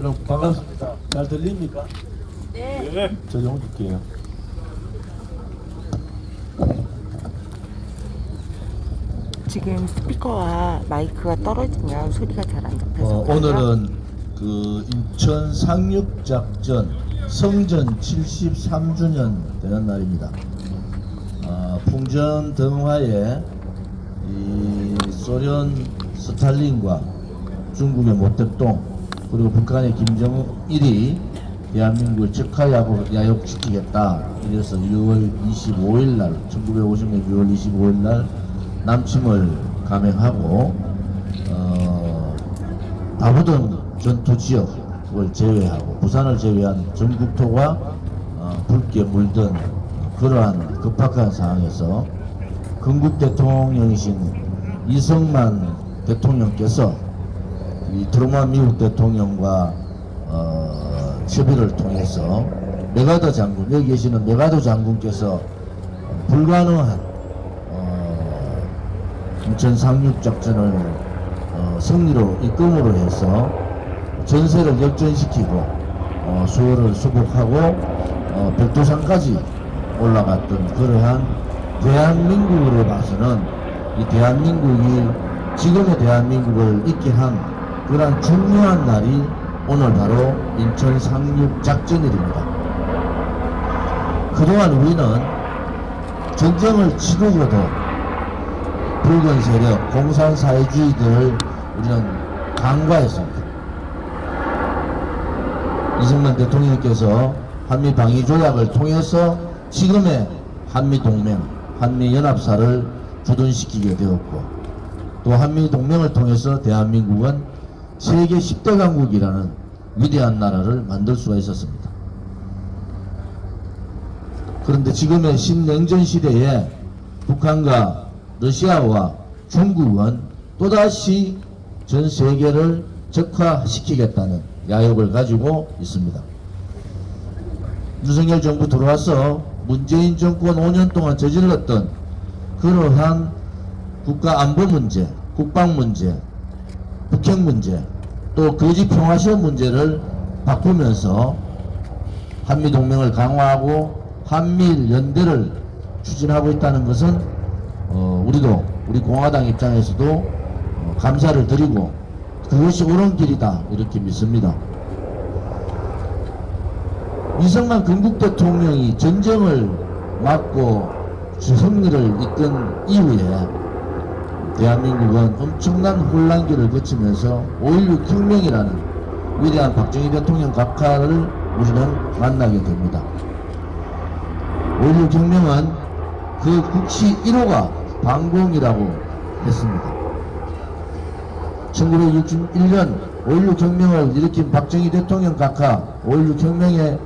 여러분 반갑습니다. 잘 들립니까? 네. 저 용 줄게요. 지금 스피커와 마이크가 떨어지면 소리가 잘 안 잡혀서 오늘은 그 인천 상륙작전 성전 73주년 되는 날입니다. 풍전 등화에 이 소련 스탈린과 중국의 모택동 그리고 북한의 김정일이 대한민국을 적화야욕시키겠다. 이래서 6월 25일 날 1950년 6월 25일 날 남침을 감행하고 다부등 전투 지역을 제외하고 부산을 제외한 전국토가 붉게 물든 그러한 급박한 상황에서 건국 대통령이신 이승만 대통령께서 이 트루만 미국 대통령과 협의를 통해서 메가더 장군, 여기 계시는 메가더 장군께서 불가능한 인천 상륙작전을 승리로 이끌음으로 해서 전세를 역전시키고 수호를 수복하고 백두산까지 올라갔던 그러한 대한민국으로 봐서는 이 대한민국이 지금의 대한민국을 있게 한 그러한 중요한 날이 오늘 바로 인천 상륙작전일입니다. 그동안 우리는 전쟁을 치르고도 붉은 세력, 공산사회주의들을 우리는 간과했습니다. 이승만 대통령께서 한미방위조약을 통해서 지금의 한미동맹, 한미연합사를 주둔시키게 되었고 또 한미동맹을 통해서 대한민국은 세계 10대 강국이라는 위대한 나라를 만들 수가 있었습니다. 그런데 지금의 신냉전 시대에 북한과 러시아와 중국은 또다시 전 세계를 적화시키겠다는 야욕을 가지고 있습니다. 윤석열 정부 들어와서 문재인 정권 5년 동안 저질렀던 그러한 국가 안보 문제, 국방 문제, 북핵 문제, 또 거지 평화시험 문제를 바꾸면서 한미동맹을 강화하고 한미일 연대를 추진하고 있다는 것은 우리 공화당 입장에서도 감사를 드리고 그것이 옳은 길이다 이렇게 믿습니다. 이승만 건국 대통령이 전쟁을 막고 승리를 이끈 이후에 대한민국은 엄청난 혼란기를 거치면서 5.16 혁명이라는 위대한 박정희 대통령 각하를 우리는 만나게 됩니다. 5.16 혁명은 그 국시 1호가 방공이라고 했습니다. 1961년 5.16 혁명을 일으킨 박정희 대통령 각하 5.16 혁명의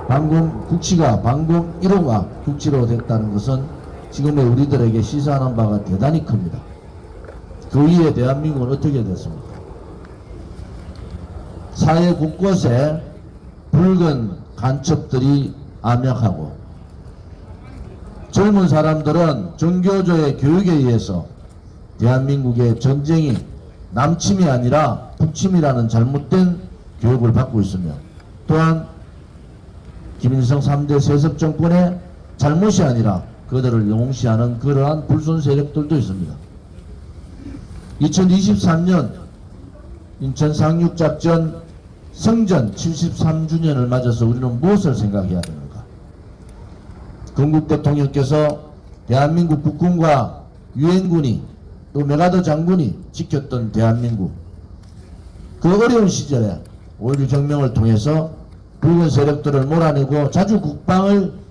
방공 국시가 방공 1호가 국시로 됐다는 것은 지금의 우리들에게 시사하는 바가 대단히 큽니다. 그 위에 대한민국은 어떻게 됐습니까? 사회 곳곳에 붉은 간첩들이 암약하고 젊은 사람들은 정교조의 교육에 의해서 대한민국의 전쟁이 남침이 아니라 북침이라는 잘못된 교육을 받고 있으며 또한 김일성 3대 세습 정권의 잘못이 아니라 그들을 용시하는 그러한 불순 세력들도 있습니다. 2023년 인천 상륙작전 성전 73주년을 맞아서 우리는 무엇을 생각해야 되는가? 건국 대통령께서 대한민국 국군과 유엔군이 또 메가더 장군이 지켰던 대한민국 그 어려운 시절에 5.16 혁명을 통해서 붉은 세력들을 몰아내고 자주 국방을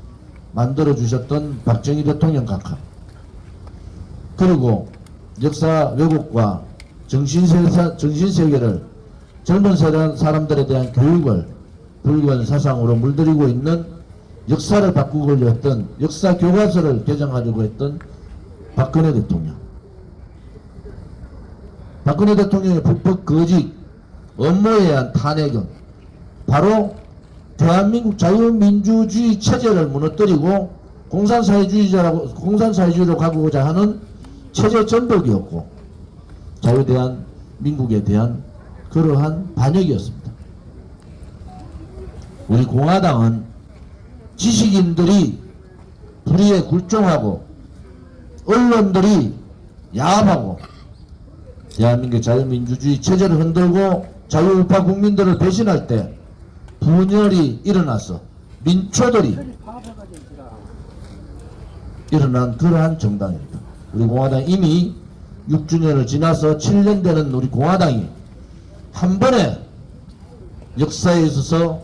만들어 주셨던 박정희 대통령 각하 그리고 역사 왜곡과 정신세계를 젊은 사람들에 대한 교육을 붉은 사상으로 물들이고 있는 역사를 바꾸려고 했던 역사 교과서를 개정하려고 했던 박근혜 대통령 박근혜 대통령의 불법 거짓 업무에 의한 탄핵은 바로 대한민국 자유민주주의 체제를 무너뜨리고 공산사회주의로 가고자 하는 체제 전복이었고 자유대한 민국에 대한 그러한 반역이었습니다. 우리 공화당은 지식인들이 불의에 굴종하고 언론들이 야합하고 대한민국 자유민주주의 체제를 흔들고 자유우파 국민들을 배신할 때 분열이 일어나서 민초들이 일어난 그러한 정당입니다. 우리 공화당 이미 6주년을 지나서 7년 되는 우리 공화당이 한 번에 역사에 있어서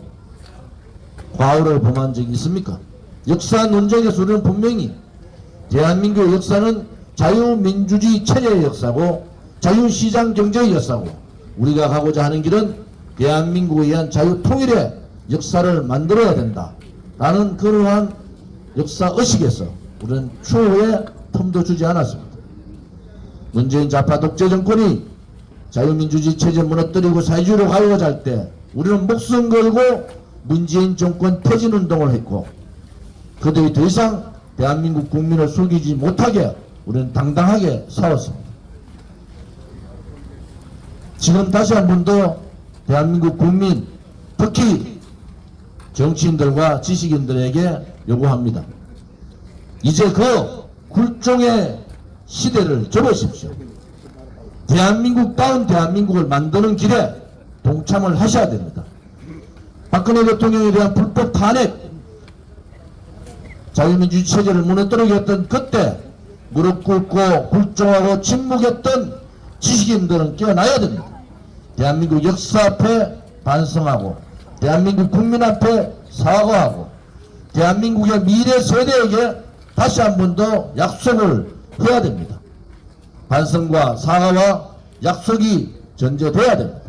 과오를 범한 적이 있습니까? 역사 논쟁에서 우리는 분명히 대한민국의 역사는 자유민주주의 체제의 역사고 자유시장 경제의 역사고 우리가 가고자 하는 길은 대한민국에 의한 자유통일의 역사를 만들어야 된다 라는 그러한 역사의식에서 우리는 추후에 틈도 주지 않았습니다. 문재인 좌파 독재 정권이 자유민주주의 체제 무너뜨리고 사회주의로 가고자 할 때 우리는 목숨 걸고 문재인 정권 퇴진운동을 했고 그들이 더 이상 대한민국 국민을 속이지 못하게 우리는 당당하게 싸웠습니다. 지금 다시 한 번 더 대한민국 국민 특히 정치인들과 지식인들에게 요구합니다. 이제 그 굴종의 시대를 접으십시오. 대한민국다운 대한민국을 만드는 길에 동참을 하셔야 됩니다. 박근혜 대통령에 대한 불법 탄핵 자유민주주의 체제를 무너뜨리게 했던 그때 무릎 꿇고 굴종하고 침묵했던 지식인들은 깨어나야 됩니다. 대한민국 역사 앞에 반성하고 대한민국 국민 앞에 사과하고 대한민국의 미래 세대에게 다시 한 번 더 약속을 해야 됩니다. 반성과 사과와 약속이 전제돼야 됩니다.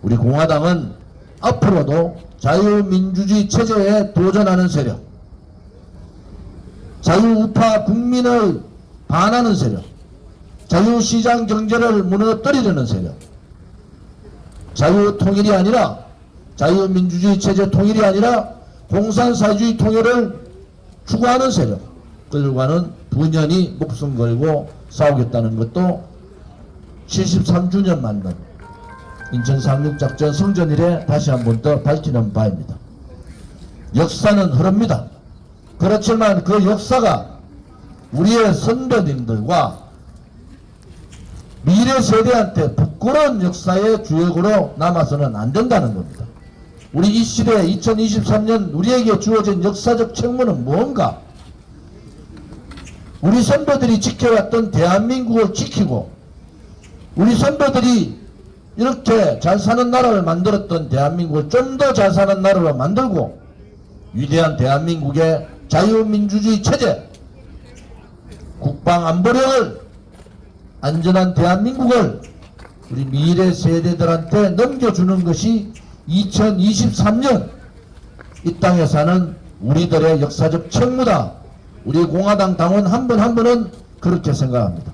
우리 공화당은 앞으로도 자유민주주의 체제에 도전하는 세력, 자유우파 국민을 반하는 세력, 자유시장 경제를 무너뜨리려는 세력, 자유통일이 아니라 자유민주주의 체제 통일이 아니라 공산사회주의 통일을 추구하는 세력들과는 분연히 목숨 걸고 싸우겠다는 것도 73주년 맞는 인천 상륙작전 성전일에 다시 한 번 더 밝히는 바입니다. 역사는 흐릅니다. 그렇지만 그 역사가 우리의 선배님들과 미래 세대한테 부끄러운 역사의 주역으로 남아서는 안 된다는 겁니다. 우리 이 시대 2023년 우리에게 주어진 역사적 책무는 무언가? 우리 선배들이 지켜왔던 대한민국을 지키고 우리 선배들이 이렇게 잘 사는 나라를 만들었던 대한민국을 좀 더 잘 사는 나라로 만들고 위대한 대한민국의 자유민주주의 체제, 국방안보력을 안전한 대한민국을 우리 미래 세대들한테 넘겨주는 것이 2023년 이 땅에 사는 우리들의 역사적 책무다. 우리 공화당 당원 한 분 한 분은 그렇게 생각합니다.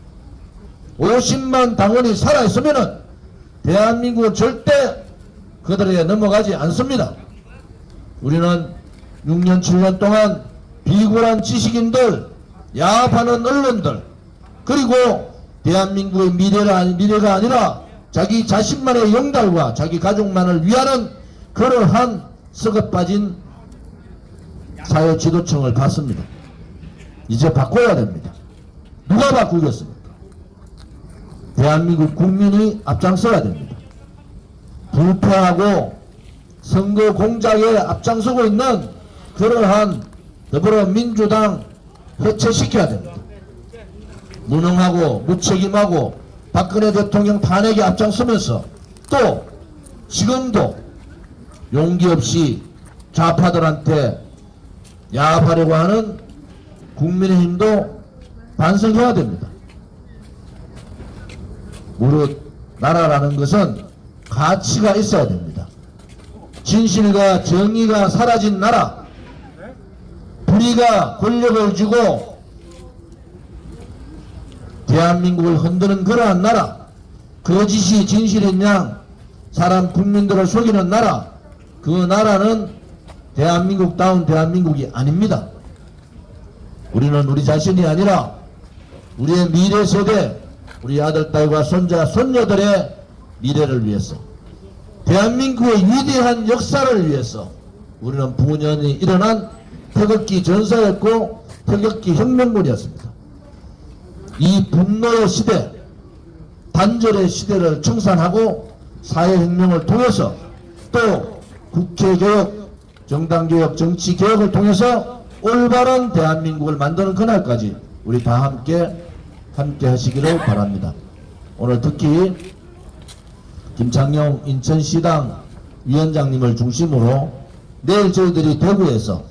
50만 당원이 살아있으면은 대한민국은 절대 그들에게 넘어가지 않습니다. 우리는 6년 7년 동안 비굴한 지식인들, 야합하는 언론들, 그리고 대한민국의 미래가 아니라 자기 자신만의 영달과 자기 가족만을 위하는 그러한 썩어 빠진 사회 지도층을 봤습니다. 이제 바꿔야 됩니다. 누가 바꾸겠습니까? 대한민국 국민이 앞장서야 됩니다. 불패하고 선거 공작에 앞장서고 있는 그러한 더불어민주당 해체시켜야 됩니다. 무능하고 무책임하고 박근혜 대통령 탄핵에 앞장서면서 또 지금도 용기 없이 좌파들한테 야합하려고 하는 국민의힘도 반성해야 됩니다. 무릇 나라라는 것은 가치가 있어야 됩니다. 진실과 정의가 사라진 나라, 불의가 권력을 쥐고 대한민국을 흔드는 그러한 나라, 거짓이 진실인 양 사람 국민들을 속이는 나라, 그 나라는 대한민국다운 대한민국이 아닙니다. 우리는 우리 자신이 아니라 우리의 미래 세대, 우리 아들, 딸과 손자, 손녀들의 미래를 위해서 대한민국의 위대한 역사를 위해서 우리는 분연히 일어난 태극기 전사였고 태극기 혁명군이었습니다. 이 분노의 시대, 단절의 시대를 청산하고 사회혁명을 통해서 또 국회개혁, 정당개혁, 정치개혁을 통해서 올바른 대한민국을 만드는 그날까지 우리 다 함께 하시기를 바랍니다. 오늘 특히 김창룡 인천시당 위원장님을 중심으로 내일 저희들이 대구에서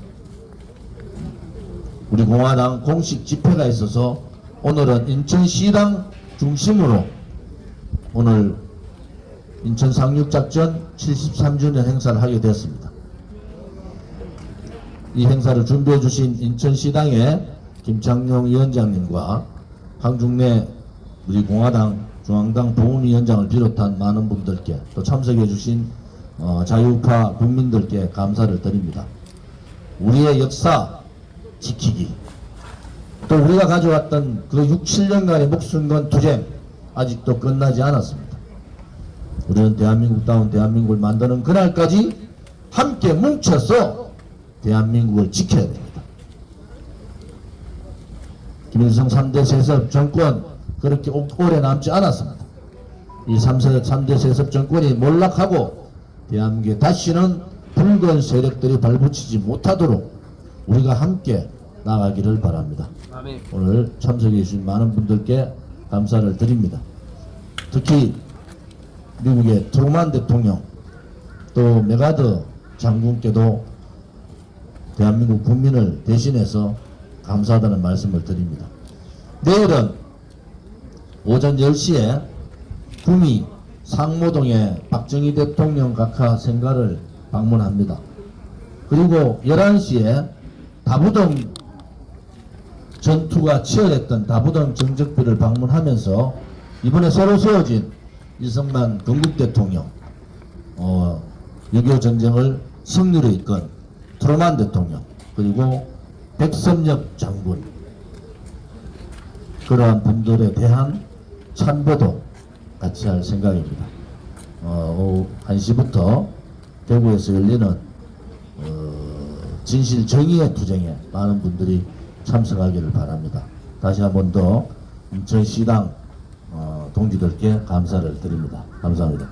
우리 공화당 공식 집회가 있어서 오늘은 인천시당 중심으로 오늘 인천 상륙작전 73주년 행사를 하게 되었습니다. 이 행사를 준비해 주신 인천시당의 김창룡 위원장님과 황중래 우리 공화당 중앙당 보훈위원장을 비롯한 많은 분들께 또 참석해 주신 자유우파 국민들께 감사를 드립니다. 우리의 역사 지키기, 또 우리가 가져왔던 그 6, 7년간의 목숨 건 투쟁 아직도 끝나지 않았습니다. 우리는 대한민국다운 대한민국을 만드는 그날까지 함께 뭉쳐서 대한민국을 지켜야 됩니다. 김일성 3대 세습 정권 그렇게 오래 남지 않았습니다. 이 3대 세습 정권이 몰락하고 대한민국에 다시는 붉은 세력들이 발붙이지 못하도록 우리가 함께 나가기를 바랍니다. 아멘. 오늘 참석해 주신 많은 분들께 감사를 드립니다. 특히 미국의 트루만 대통령 또 메가더 장군께도 대한민국 국민을 대신해서 감사하다는 말씀을 드립니다. 내일은 오전 10시에 구미 상모동의 박정희 대통령 각하 생가를 방문합니다. 그리고 11시에 다부동 전투가 치열했던 다부동 정적비를 방문하면서 이번에 새로 세워진 이승만 건국 대통령, 6.25 전쟁을 승리로 이끈 트루만 대통령, 그리고 백선엽 장군, 그러한 분들에 대한 참배도 같이 할 생각입니다. 오후 1시부터 대구에서 열리는 진실 정의의 투쟁에 많은 분들이 참석하기를 바랍니다. 다시 한 번 더 인천시당 동지들께 감사를 드립니다. 감사합니다.